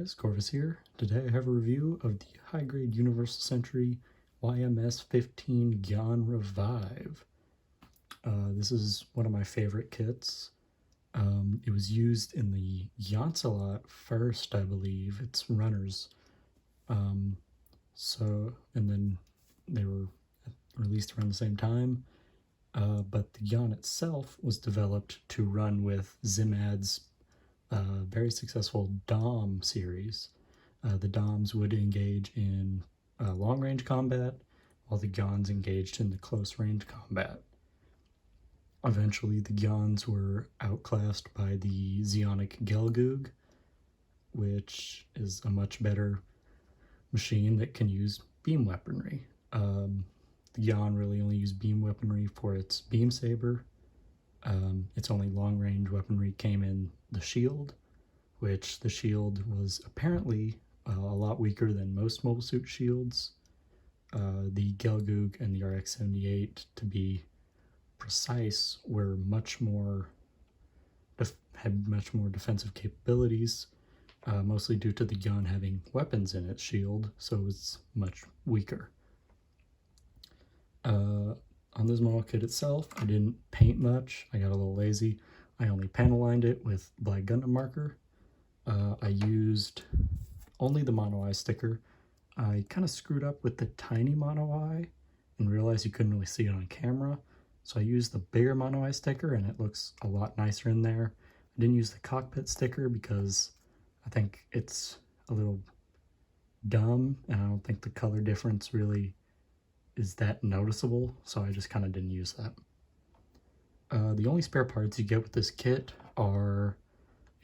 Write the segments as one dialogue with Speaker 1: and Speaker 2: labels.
Speaker 1: guys, Corvus here. Today I have a review of the high-grade Universal Century YMS-15 Gyan Revive. This is one of my favorite kits. It was used in the Gyan first, I believe. It's runners. And then they were released around the same time. But the Gyan itself was developed to run with Zimad's very successful Dom series. The Doms would engage in long-range combat, while the Gyans engaged in the close-range combat. Eventually, the Gyans were outclassed by the Zeonic Gelgoog, which is a much better machine that can use beam weaponry. The Gyan really only used beam weaponry for its beam saber. Its only long-range weaponry came in the shield, which the shield was apparently a lot weaker than most mobile suit shields. The Gelgoog and the RX-78, to be precise, were had much more defensive capabilities, mostly due to the Gyan having weapons in its shield, so it's much weaker. On this model kit itself, I didn't paint much. I got a little lazy. I only panel lined it with Black Gundam marker. I used only the mono eye sticker. I kind of screwed up with the tiny mono eye and realized you couldn't really see it on camera. So I used the bigger mono eye sticker and it looks a lot nicer in there. I didn't use the cockpit sticker because I think it's a little dumb and I don't think the color difference really is that noticeable, so I just kind of didn't use that. The only spare parts you get with this kit are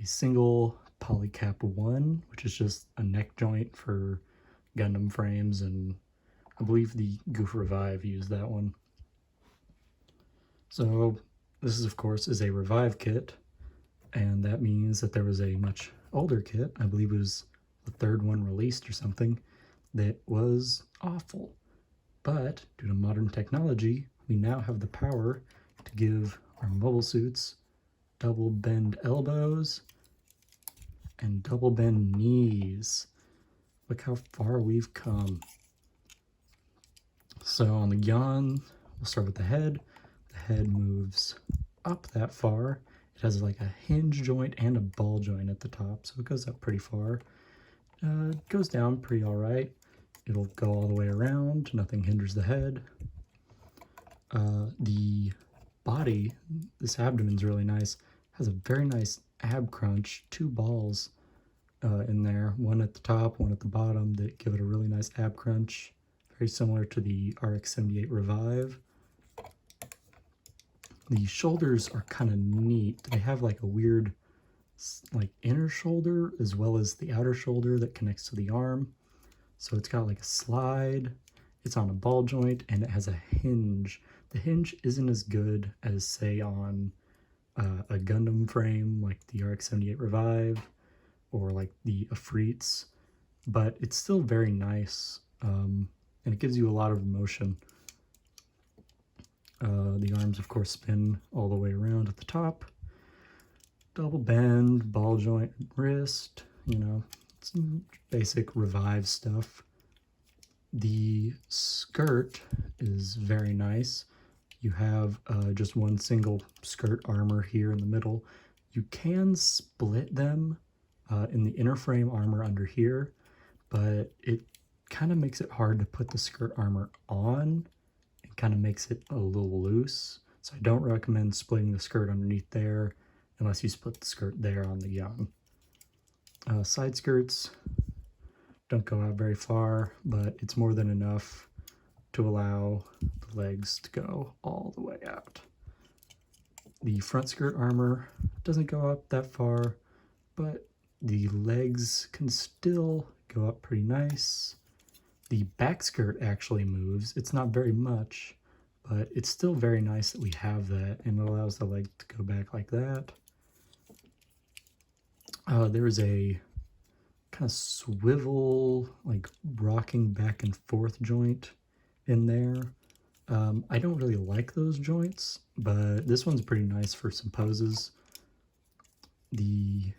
Speaker 1: a single polycap 1, which is just a neck joint for Gundam frames, and I believe the Goof Revive used that one. So this is, of course, is a Revive kit, and that means that there was a much older kit, I believe it was the third one released or something, that was awful. But due to modern technology, we now have the power to give our mobile suits double bend elbows and double bend knees. Look how far we've come. So on the Gyan, we'll start with the head. The head moves up that far. It has like a hinge joint and a ball joint at the top, so it goes up pretty far. It goes down pretty all right. It'll go all the way around, nothing hinders the head. The body, this abdomen's really nice, has a very nice ab crunch, 2 balls in there, one at the top, one at the bottom, that give it a really nice ab crunch, very similar to the RX-78 Revive. The shoulders are kind of neat. They have like a weird like inner shoulder as well as the outer shoulder that connects to the arm. So it's got like a slide, it's on a ball joint, and it has a hinge. The hinge isn't as good as, say, on a Gundam frame like the RX-78 Revive or like the Afrits, but it's still very nice, and it gives you a lot of motion. The arms, of course, spin all the way around at the top. Double bend, ball joint, wrist, you know, some basic Revive stuff. The skirt is very nice. You have just one single skirt armor here in the middle. You can split them in the inner frame armor under here, but it kind of makes it hard to put the skirt armor on. It kind of makes it a little loose. So I don't recommend splitting the skirt underneath there unless you split the skirt there on the Gyan. Side skirts don't go out very far, but it's more than enough to allow the legs to go all the way out. The front skirt armor doesn't go up that far, but the legs can still go up pretty nice. The back skirt actually moves. It's not very much, but it's still very nice that we have that, and it allows the leg to go back like that. There's a kind of swivel, like rocking back and forth joint in there. I don't really like those joints, but this one's pretty nice for some poses. The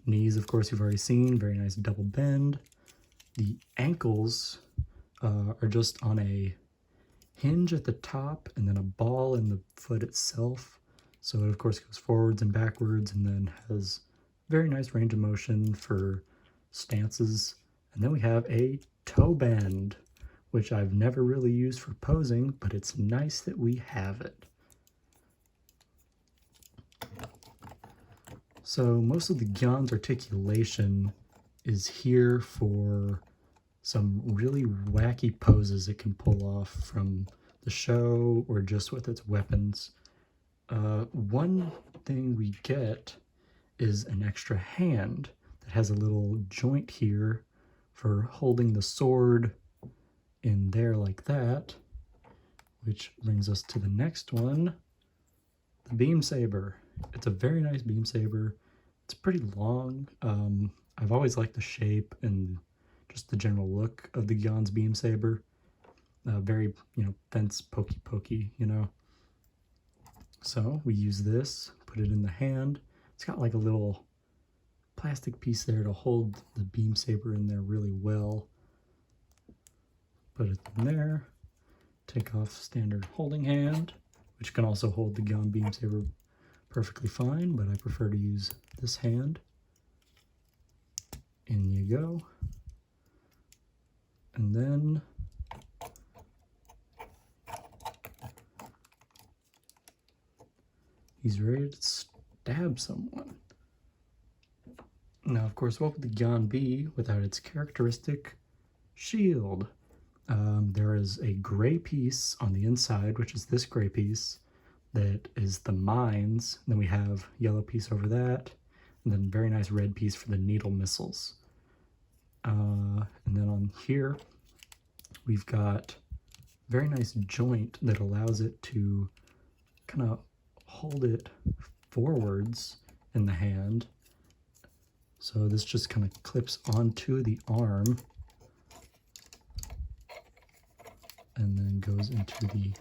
Speaker 1: Knees, of course, you've already seen. Very nice double bend. The ankles are just on a hinge at the top and then a ball in the foot itself. So it, of course, goes forwards and backwards and then has very nice range of motion for stances. And then we have a toe bend, which I've never really used for posing, but it's nice that we have it. So most of the Gyan's articulation is here for some really wacky poses it can pull off from the show or just with its weapons. One thing we get is an extra hand that has a little joint here for holding the sword in there like that, which brings us to the next one, the beam saber. It's a very nice beam saber. It's pretty long. I've always liked the shape and just the general look of the Gyan's beam saber. Very, fence pokey, So we use this, put it in the hand. It's got like a little plastic piece there to hold the beam saber in there really well. Put it in there. Take off standard holding hand, which can also hold the Gyan beam saber perfectly fine, but I prefer to use this hand. In you go. And then he's ready to stab someone. Now, of course, what would the Gyan be without its characteristic shield? There is a gray piece on the inside, which is this gray piece, that is the mines. And then we have yellow piece over that, and then very nice red piece for the needle missiles. And then on here, we've got very nice joint that allows it to kind of hold it forwards in the hand. So this just kind of clips onto the arm and then goes into the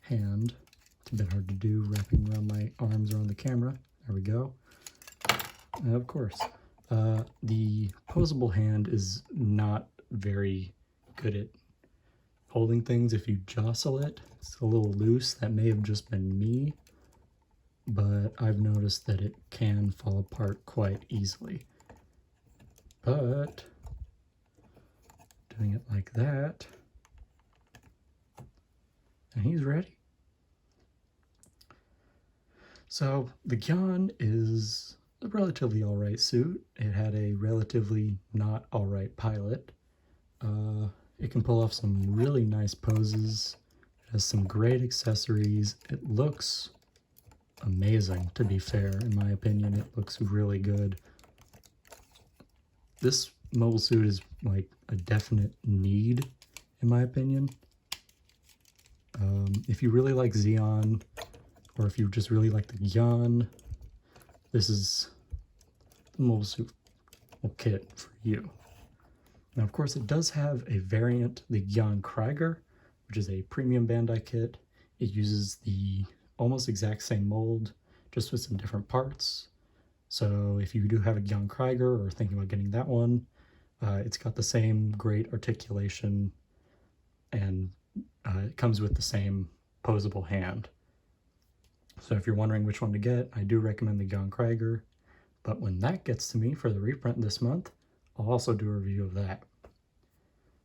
Speaker 1: hand. It's a bit hard to do wrapping around my arms around the camera. There we go. And of course, the posable hand is not very good at holding things. If you jostle it, it's a little loose. That may have just been me, but I've noticed that it can fall apart quite easily. But doing it like that, and he's ready. So the Gyan is a relatively alright suit. It had a relatively not alright pilot. It can pull off some really nice poses. It has some great accessories. It looks amazing, to be fair. In my opinion, it looks really good. This mobile suit is like a definite need, in my opinion. If you really like Zeon, or if you just really like the Gyan, this is the mobile suit kit for you. Now, of course, it does have a variant, the Gyan Krieger, which is a premium Bandai kit. It uses the almost exact same mold, just with some different parts. So if you do have a Gyan Krieger or thinking about getting that one, it's got the same great articulation, and it comes with the same posable hand. So if you're wondering which one to get, I do recommend the Gyan Krieger. But when that gets to me for the reprint this month, I'll also do a review of that.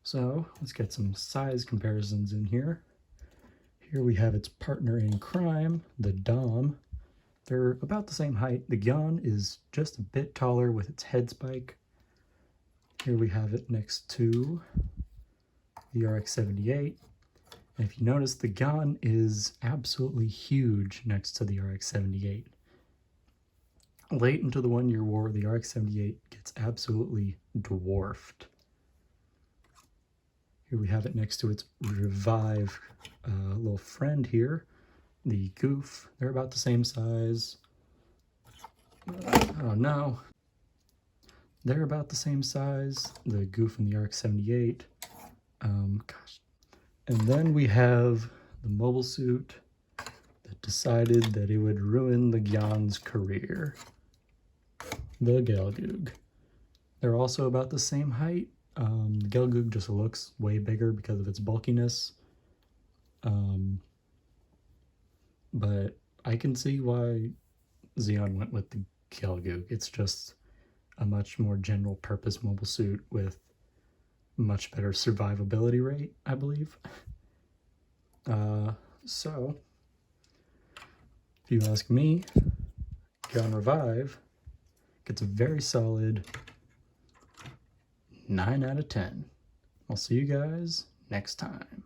Speaker 1: So let's get some size comparisons in here. Here we have its partner in crime, the Dom. They're about the same height. The Gyan is just a bit taller with its head spike. Here we have it next to the RX-78. And if you notice, the Gyan is absolutely huge next to the RX-78. Late into the 1 year war, the RX-78 gets absolutely dwarfed. Here we have it next to its Revive little friend here, the Goof. They're about the same size. Oh no. They're about the same size, the Goof and the RX-78. Gosh. And then we have the mobile suit that decided that it would ruin the Gyan's career. the Gelgoog. They're also about the same height. The Gelgoog just looks way bigger because of its bulkiness. But I can see why Zeon went with the Gelgoog. It's just a much more general purpose mobile suit with much better survivability rate, I believe. So, if you ask me, Gyan Revive gets a very solid 9 out of 10. I'll see you guys next time.